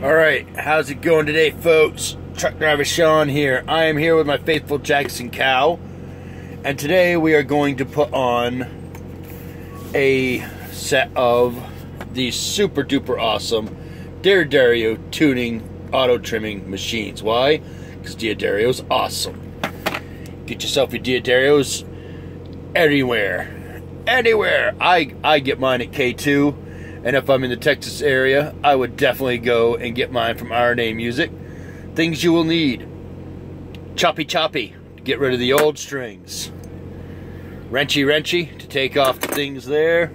Alright, how's it going today, folks? Truck driver Shawn here. I am here with my faithful Jackson cow, and today we are going to put on a set of these super duper awesome D'Addario tuning auto trimming machines. Why? Because D'Addario's awesome. Get yourself your D'Addarios anywhere. Anywhere. I get mine at K2. And if I'm in the Texas area, I would definitely go and get mine from RNA Music. Things you will need. Choppy choppy to get rid of the old strings. Wrenchy wrenchy to take off the things there.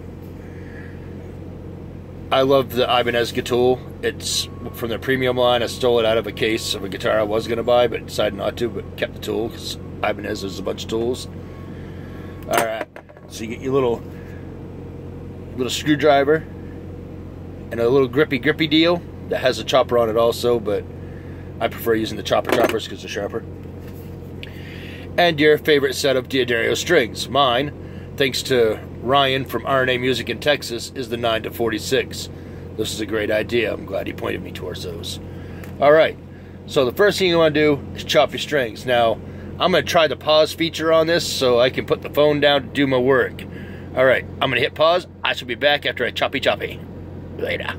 I love the Ibanez tool. It's from the premium line. I stole it out of a case of a guitar I was going to buy, but decided not to, but kept the tool because Ibanez has a bunch of tools. Alright, so you get your little screwdriver. And a little grippy deal that has a chopper on it also, but I prefer using the choppers because they're sharper. And your favorite set of D'Addario strings. Mine, thanks to Ryan from RNA Music in Texas, is the 9 to 46. This is a great idea. I'm glad he pointed me towards those. Alright, so the first thing you want to do is chop your strings. Now, I'm going to try the pause feature on this so I can put the phone down to do my work. Alright, I'm going to hit pause. I shall be back after I choppy. Later.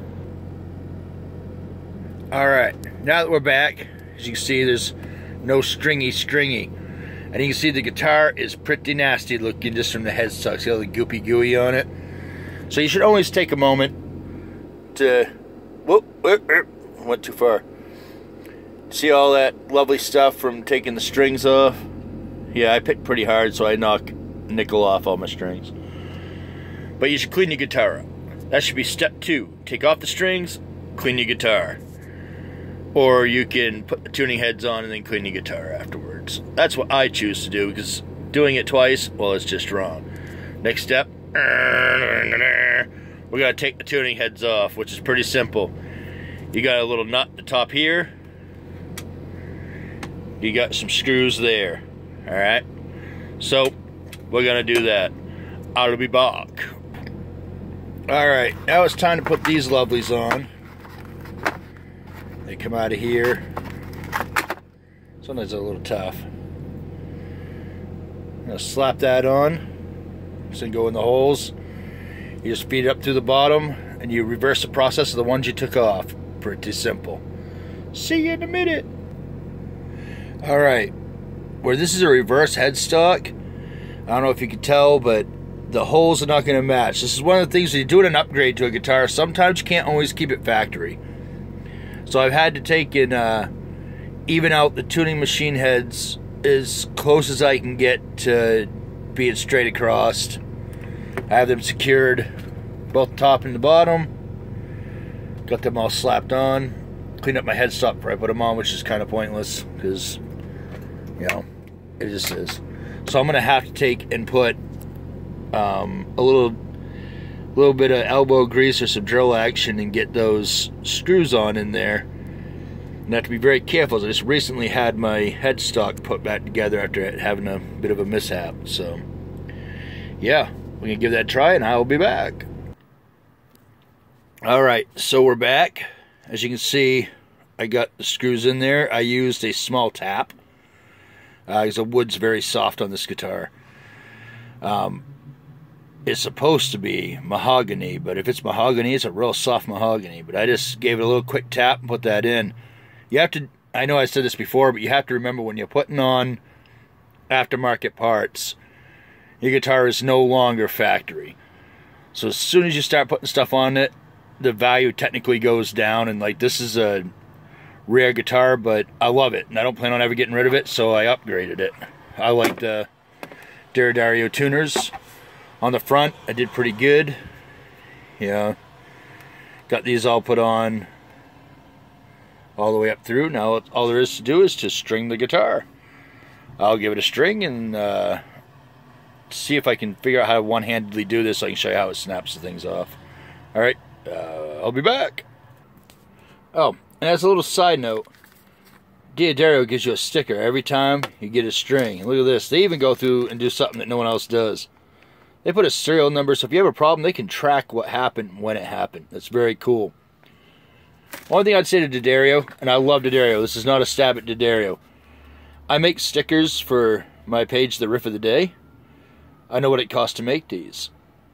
Alright, now that we're back, as you can see, there's no stringy. And you can see the guitar is pretty nasty looking just from the headstock. See all the goopy gooey on it? So you should always take a moment to... Whoop, went too far. See all that lovely stuff from taking the strings off? Yeah, I picked pretty hard, so I knock nickel off all my strings. But you should clean your guitar up. That should be step 2. Take off the strings, clean your guitar. Or you can put the tuning heads on and then clean your guitar afterwards. That's what I choose to do, because doing it twice, well, it's just wrong. Next step, we're going to take the tuning heads off, which is pretty simple. You got a little nut at the top here. You got some screws there. Alright? So, we're going to do that. I'll be back. Alright, now it's time to put these lovelies on. They come out of here. Sometimes they're a little tough. I'm going to slap that on. Just go in the holes. You just feed it up through the bottom, and you reverse the process of the ones you took off. Pretty simple. See you in a minute. Alright, where this is a reverse headstock, I don't know if you can tell, but the holes are not going to match. This is one of the things when you're doing an upgrade to a guitar, sometimes you can't always keep it factory. So I've had to take and even out the tuning machine heads as close as I can get to being straight across. I have them secured, both top and the bottom. Got them all slapped on. Cleaned up my headstock before I put them on, which is kind of pointless because, you know, it just is. So I'm going to have to take and put a little bit of elbow grease or some drill action and get those screws on in there. And I have to be very careful. I just recently had my headstock put back together after having a bit of a mishap. So, yeah, we're going to give that a try and I will be back. Alright, so we're back. As you can see, I got the screws in there. I used a small tap because the wood's very soft on this guitar. It's supposed to be mahogany, but if it's mahogany, it's a real soft mahogany. But I just gave it a little quick tap and put that in. You have to, I know I said this before, but you have to remember when you're putting on aftermarket parts, your guitar is no longer factory. So as soon as you start putting stuff on it, the value technically goes down. And like, this is a rare guitar, but I love it. And I don't plan on ever getting rid of it, so I upgraded it. I like the D'Addario tuners. On the front, I did pretty good. Yeah. Got these all put on all the way up through. Now, all there is to do is to string the guitar. I'll give it a string and see if I can figure out how to one-handedly do this so I can show you how it snaps the things off. Alright, I'll be back. Oh, and as a little side note, D'Addario gives you a sticker every time you get a string. Look at this. They even go through and do something that no one else does. They put a serial number, so if you have a problem, they can track what happened when it happened. That's very cool. One thing I'd say to D'Addario, and I love D'Addario, this is not a stab at D'Addario. I make stickers for my page, The Riff of the Day. I know what it costs to make these.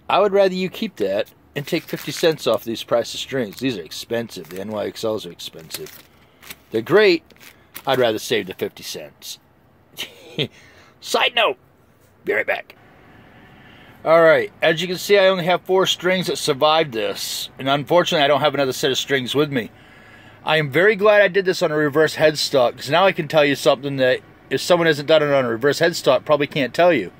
I would rather you keep that and take 50 cents off these price of strings. These are expensive. The NYXLs are expensive. They're great. I'd rather save the 50 cents. Side note. Be right back. Alright, as you can see, I only have 4 strings that survived this. And unfortunately, I don't have another set of strings with me. I am very glad I did this on a reverse headstock, because now I can tell you something that if someone hasn't done it on a reverse headstock, probably can't tell you.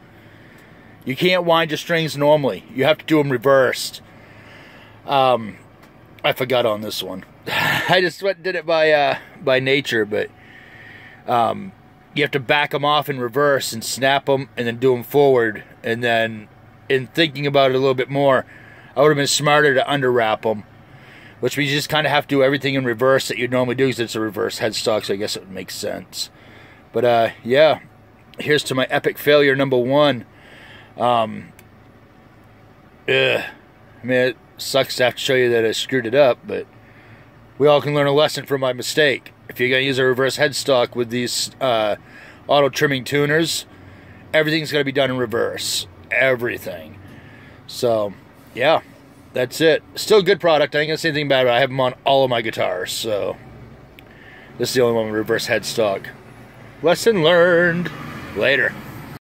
You can't wind your strings normally. You have to do them reversed. I forgot on this one. I just went and did it by nature, but you have to back them off in reverse and snap them and then do them forward. And then, in thinking about it a little bit more, I would have been smarter to underwrap them, which means you just kind of have to do everything in reverse that you'd normally do because it's a reverse headstock, so I guess it would make sense. But yeah, here's to my epic failure number 1. I mean, it sucks to have to show you that I screwed it up, but we all can learn a lesson from my mistake. If you're going to use a reverse headstock with these auto trimming tuners, everything's going to be done in reverse. Everything. So, yeah, that's it. Still a good product. I ain't going to say anything bad about it. I have them on all of my guitars, so this is the only one with reverse headstock. Lesson learned. Later.